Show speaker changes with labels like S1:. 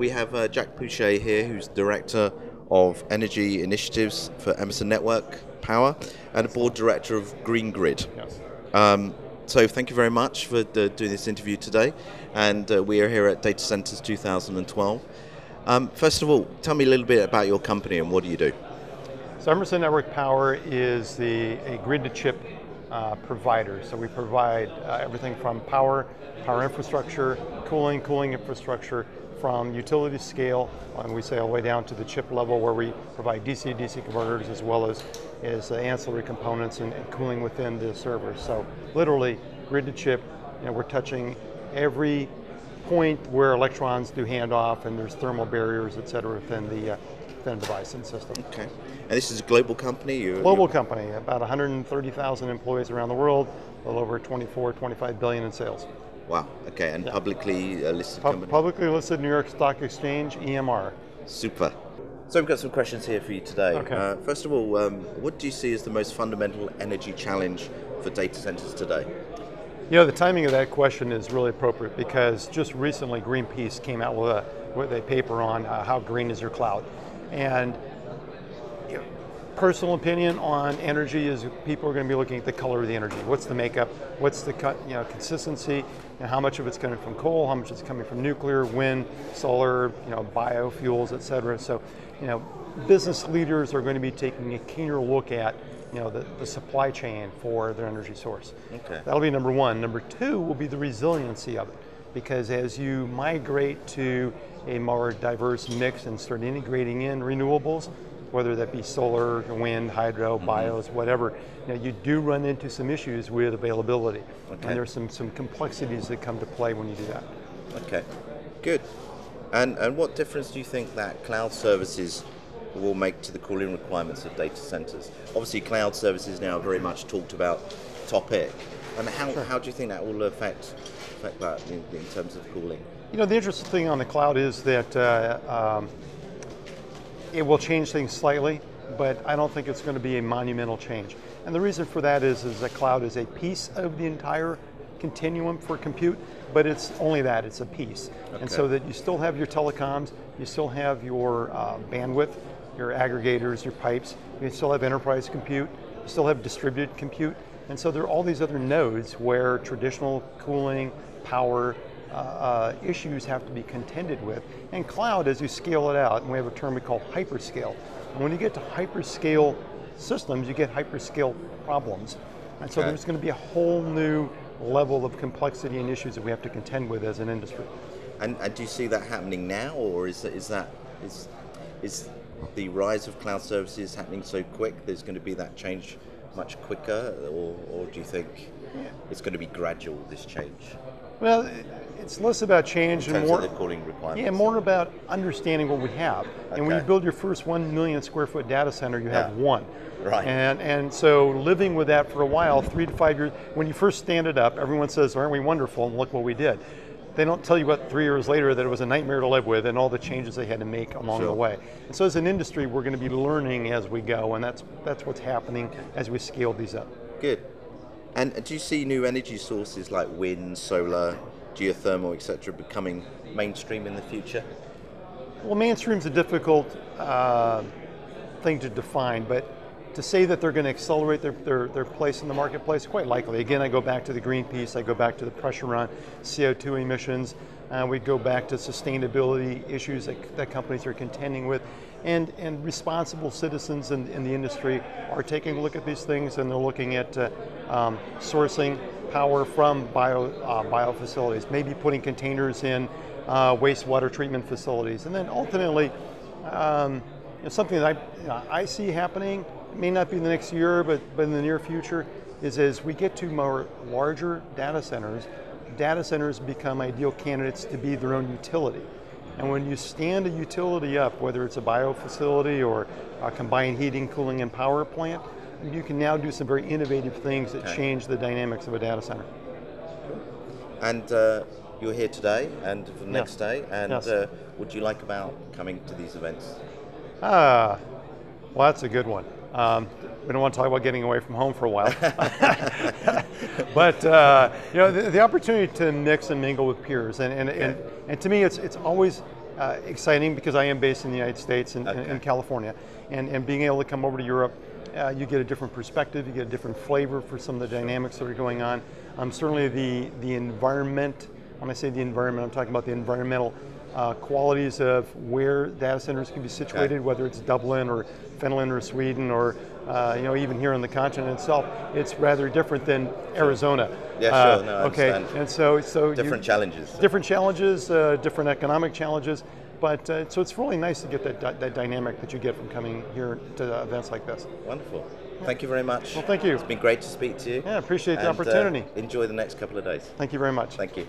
S1: We have Jack Pouchet here, who's Director of Energy Initiatives for Emerson Network Power and a Board Director of Green Grid.
S2: Yes.
S1: So thank you very much for doing this interview today, and we are here at DataCentres 2012. First of all, tell me a little bit about your company and what do you do?
S2: So Emerson Network Power is a grid-to-chip provider. So we provide everything from power infrastructure, cooling infrastructure, from utility scale, and we say all the way down to the chip level where we provide DC-DC converters as well as ancillary components and cooling within the servers. So literally grid to chip, we're touching every point where electrons do handoff and there's thermal barriers, et cetera, within the device and system.
S1: Okay. And this is a global company?
S2: Global company, about 130,000 employees around the world, a little over 25 billion in sales.
S1: Wow, okay, and publicly listed company?
S2: Publicly listed New York Stock Exchange, EMR.
S1: Super. So we've got some questions here for you today.
S2: Okay.
S1: First of all, what do you see as the most fundamental energy challenge for data centers today?
S2: The timing of that question is really appropriate because just recently Greenpeace came out with a paper on how green is your cloud. And personal opinion on energy is people are going to be looking at the color of the energy. What's the makeup? What's the consistency? And how much of it's coming from coal? How much is coming from nuclear, wind, solar, biofuels, et cetera. So, business leaders are going to be taking a keener look at the supply chain for their energy source.
S1: Okay.
S2: That'll be number one. Number two will be the resiliency of it, because as you migrate to a more diverse mix and start integrating in renewables, whether that be solar, wind, hydro, bios, whatever, you do run into some issues with availability.
S1: Okay.
S2: And there's some complexities that come to play when you do that.
S1: Okay, good. And what difference do you think that cloud services will make to the cooling requirements of data centers? Obviously, cloud services now are very much talked about topic. And how do you think that will affect that in terms of cooling?
S2: The interesting thing on the cloud is that it will change things slightly, but I don't think it's going to be a monumental change. And the reason for that is that cloud is a piece of the entire continuum for compute, but it's only that, it's a piece. Okay. And so that you still have your telecoms, you still have your bandwidth, your aggregators, your pipes, you still have enterprise compute, you still have distributed compute, and so there are all these other nodes where traditional cooling, power, issues have to be contended with. And cloud, as you scale it out, and we have a term we call hyperscale. And when you get to hyperscale systems, you get hyperscale problems. And so there's going to be a whole new level of complexity and issues that we have to contend with as an industry.
S1: And do you see that happening now, or is the rise of cloud services happening so quick there's going to be that change much quicker, or do you think it's going to be gradual, this change?
S2: Well, it's less about change and more,
S1: of the cooling requirements.
S2: more about understanding what we have. Okay. And when you build your first 1 million square foot data center, you have one.
S1: Right.
S2: And so living with that for a while, 3 to 5 years, when you first stand it up, everyone says, aren't we wonderful, and look what we did. They don't tell you about 3 years later that it was a nightmare to live with and all the changes they had to make along the way. And so as an industry, we're going to be learning as we go, and that's what's happening as we scale these up.
S1: Good. And do you see new energy sources like wind, solar, geothermal, etc., becoming mainstream in the future?
S2: Well, mainstream's a difficult thing to define, but to say that they're going to accelerate their place in the marketplace, quite likely. Again, I go back to the Greenpeace, I go back to the pressure on CO2 emissions, we go back to sustainability issues that companies are contending with, and responsible citizens in the industry are taking a look at these things, and they're looking at sourcing power from bio facilities, maybe putting containers in wastewater treatment facilities, and then ultimately, something that I see happening, it may not be in the next year, but in the near future, is as we get to more larger data centers become ideal candidates to be their own utility. And when you stand a utility up, whether it's a bio facility or a combined heating, cooling, and power plant, you can now do some very innovative things that change the dynamics of a data center.
S1: And you're here today and for the next day, and what do you like about coming to these events?
S2: Well, that's a good one. We don't want to talk about getting away from home for a while. But the opportunity to mix and mingle with peers, and to me it's always exciting because I am based in the United States and
S1: Okay.
S2: in California, and being able to come over to Europe, you get a different perspective, you get a different flavor for some of the dynamics that are going on. Certainly the environment, when I say the environment, I'm talking about the environmental qualities of where data centers can be situated,
S1: Okay.
S2: whether it's Dublin or Finland or Sweden or even here on the continent itself. It's rather different than Arizona.
S1: Yeah, sure. No, I
S2: okay,
S1: understand.
S2: and so
S1: Different challenges.
S2: different challenges, different economic challenges, but so it's really nice to get that dynamic that you get from coming here to events like this.
S1: Wonderful. Thank you very much.
S2: Well, thank you.
S1: It's been great to speak to you.
S2: Yeah, appreciate the
S1: And,
S2: opportunity.
S1: enjoy the next couple of days.
S2: Thank you very much.
S1: Thank you.